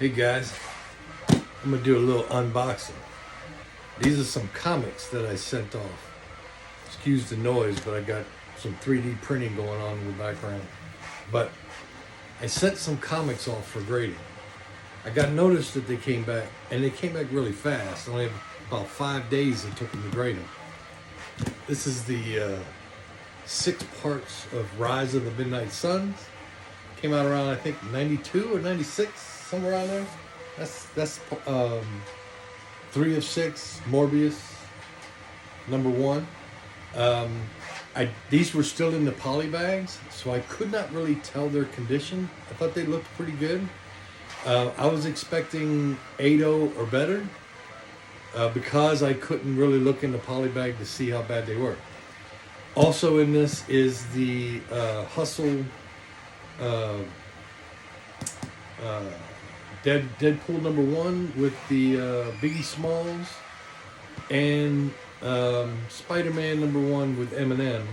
Hey guys, I'm gonna do a little unboxing. These are some comics that I sent off. Excuse the noise, but I got some 3D printing going on in the background. But I sent some comics off for grading. I got notice that they came back, and they came back really fast. Only about 5 days it took them to grade them. This is the 6 parts of Rise of the Midnight Suns. Came out around, I think, 92 or 96, somewhere around there. That's 3 of 6, Morbius, number 1. These were still in the poly bags, so I could not really tell their condition. I thought they looked pretty good. I was expecting 8.0 or better because I couldn't really look in the poly bag to see how bad they were. Also in this is the Hustle Deadpool number 1 with the Biggie Smalls, and Spider-Man number 1 with Eminem.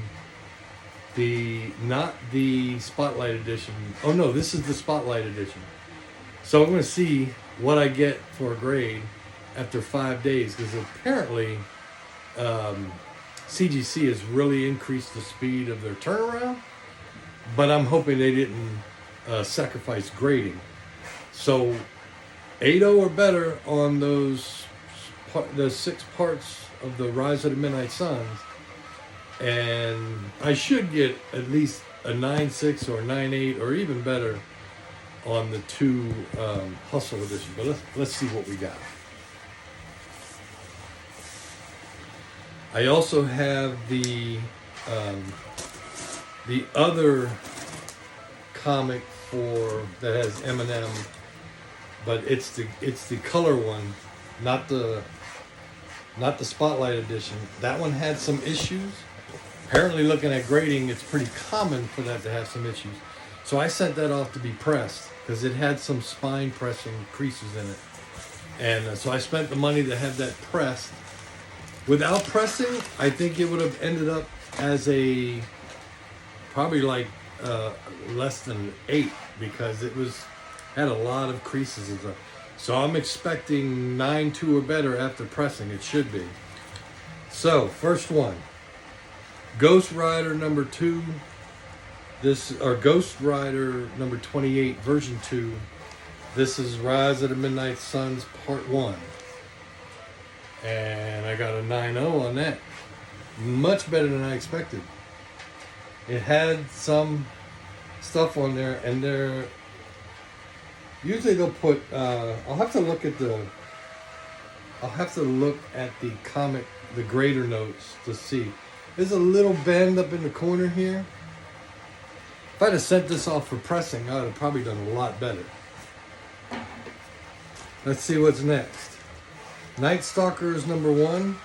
Not the Spotlight edition. Oh no, this is the Spotlight edition. So I'm going to see what I get for a grade after 5 days, because apparently CGC has really increased the speed of their turnaround, but I'm hoping they didn't sacrifice grading. So 8.0 or better on the 6 parts of the Rise of the Midnight Suns, and I should get at least a 9.6 or 9.8 or even better on the 2 Hustle edition. But let's see what we got. I also have the other comic that has Eminem, but it's the color one, not the Spotlight edition. That one had some issues. Apparently, looking at grading, it's pretty common for that to have some issues. So I sent that off to be pressed because it had some spine pressing creases in it, and so I spent the money to have that pressed. Without pressing, I think it would have ended up as a probably like less than 8, because it had a lot of creases and stuff. So I'm expecting 9.2 or better after pressing. It should be. So first one, Ghost Rider number 2. Ghost Rider number 28, version 2. This is Rise of the Midnight Suns part 1. And I got a 9.0 on that. Much better than I expected. It had some stuff on there, and usually they'll put I'll have to look at the comic, the grader notes, to see. There's a little bend up in the corner here. If I'd have sent this off for pressing, I would have probably done a lot better. Let's see what's next. Night Stalkers number 1,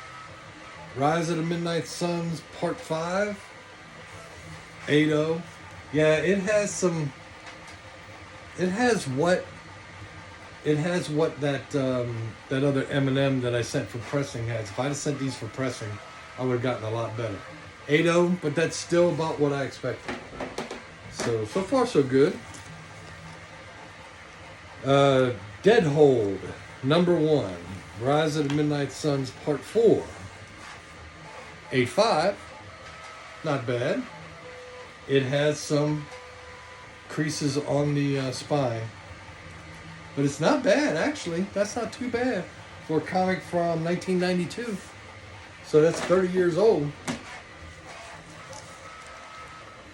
Rise of the Midnight Suns part 5, 8.0. Yeah, it has what that other Eminem that I sent for pressing has. If I'd have sent these for pressing, I would have gotten a lot better. 8.0, but that's still about what I expected. So far so good. Deadpool number 1, Rise of the Midnight Suns part 4, 8.5. Not bad. It has some creases on the spine, but it's not bad, actually. That's not too bad for a comic from 1992. So that's 30 years old.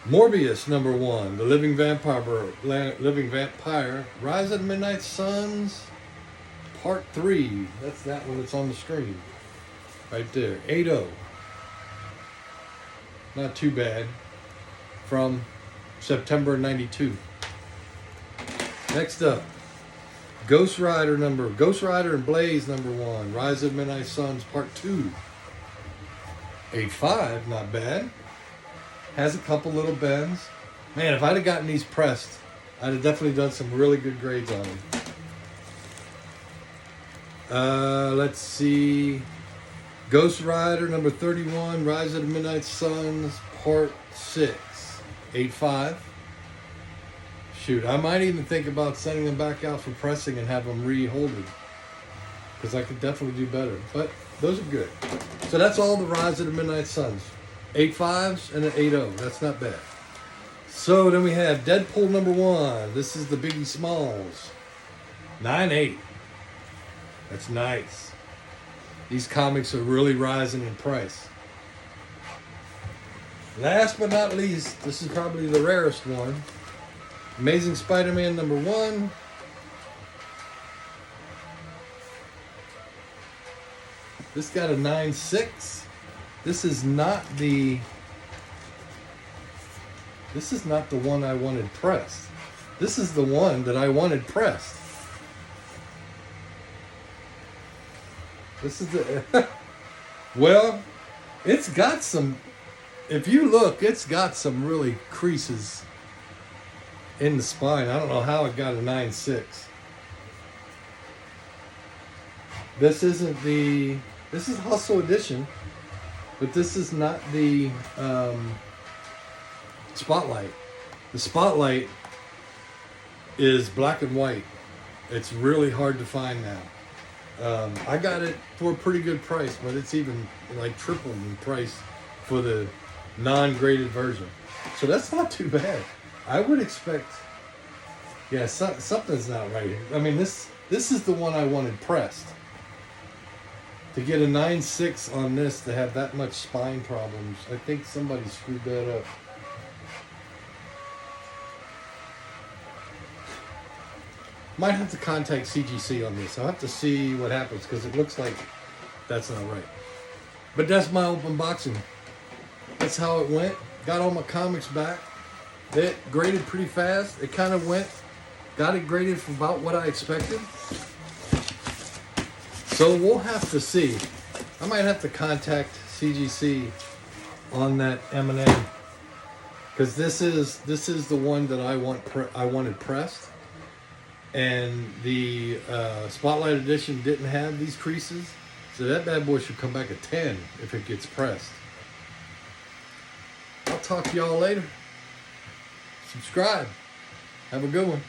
Morbius number 1, the Living Vampire, Rise of the Midnight Suns part 3. That's that one that's on the screen right there. 8.0. Not too bad. From September 92. Next up, Ghost Rider and Blaze number 1, Rise of Midnight Suns part 2. 8.5, not bad. Has a couple little bends. Man, if I'd have gotten these pressed, I'd have definitely done some really good grades on them. Let's see. Ghost Rider number 31, Rise of the Midnight Suns part 6. 8.5. Shoot, I might even think about sending them back out for pressing and have them re-holded. Because I could definitely do better. But those are good. So that's all the Rise of the Midnight Suns. 8 5s and an 8-0. That's not bad. So then we have Deadpool #1. This is the Biggie Smalls. 9.8. That's nice. These comics are really rising in price. Last but not least, this is probably the rarest one. Amazing Spider-Man #1. This got a 9.6. This is not the one I wanted pressed. This is the one that I wanted pressed. This is the well, it's got some, if you look, it's got some really creases in the spine. I don't know how it got a 9.6. This isn't the, this is Hustle Edition, but this is not the Spotlight. The Spotlight is black and white. It's really hard to find now. I got it for a pretty good price, but it's even like triple in price for the non-graded version. So that's not too bad. I would expect, yeah, something's not right here. I mean, this is the one I wanted pressed. To get a 9.6 on this, to have that much spine problems, I think somebody screwed that up. Might have to contact CGC on this. I'll have to see what happens, because it looks like that's not right. But that's my open boxing. That's how it went. Got all my comics back. It graded pretty fast. It kind of went. Got it graded for about what I expected. So we'll have to see. I might have to contact CGC on that Eminem, because this is the one that I wanted pressed. And the Spotlight Edition didn't have these creases, so that bad boy should come back a 10 if it gets pressed. I'll talk to y'all later. Subscribe. Have a good one.